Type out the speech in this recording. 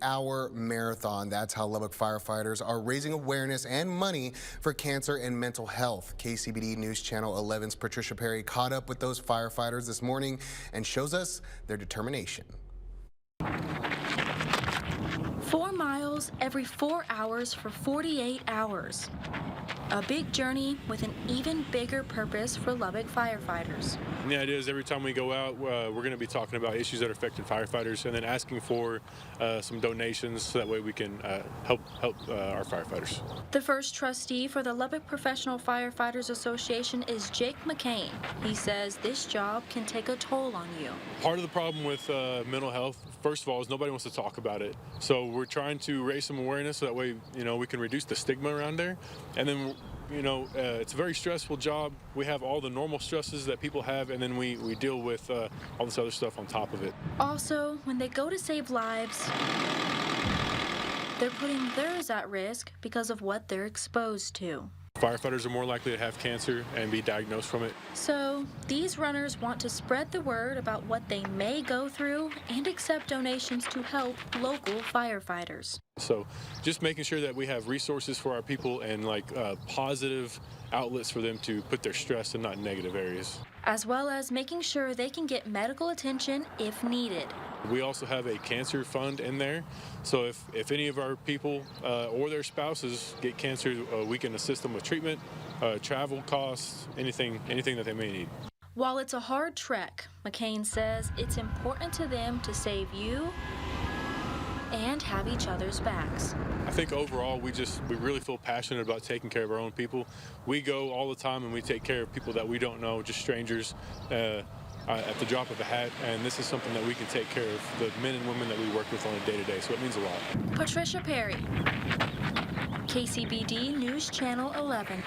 8-hour marathon. That's how Lubbock firefighters are raising awareness and money for cancer and mental health. KCBD News Channel 11's Patricia Perry caught up with those firefighters this morning and shows us their determination. 4 miles every 4 hours for 48 hours. A big journey with an even bigger purpose for Lubbock firefighters. And the idea is every time we go out, we're going to be talking about issues that are affecting firefighters and then asking for some donations so that way we can help our firefighters. The first trustee for the Lubbock Professional Firefighters Association is Jake McCain. He says this job can take a toll on you. Part of the problem with mental health, first of all, is nobody wants to talk about it. So we're trying to raise some awareness so that way, we can reduce the stigma around there. And then, it's a very stressful job. We have all the normal stresses that people have, and then we deal with all this other stuff on top of it. Also, when they go to save lives, they're putting theirs at risk because of what they're exposed to. Firefighters are more likely to have cancer and be diagnosed from it. So, these runners want to spread the word about what they may go through and accept donations to help local firefighters. So, just making sure that we have resources for our people and positive outlets for them to put their stress in not negative areas. As well as making sure they can get medical attention if needed. We also have a cancer fund in there, so if any of our people or their spouses get cancer, we can assist them with treatment, travel costs, anything that they may need. While it's a hard trek, McCain says it's important to them to save you and have each other's backs. I think overall we really feel passionate about taking care of our own people. We go all the time and we take care of people that we don't know, just strangers, at the drop of a hat, and this is something that we can take care of the men and women that we work with on a day-to-day, so it means a lot. Patricia Perry, KCBD News Channel 11.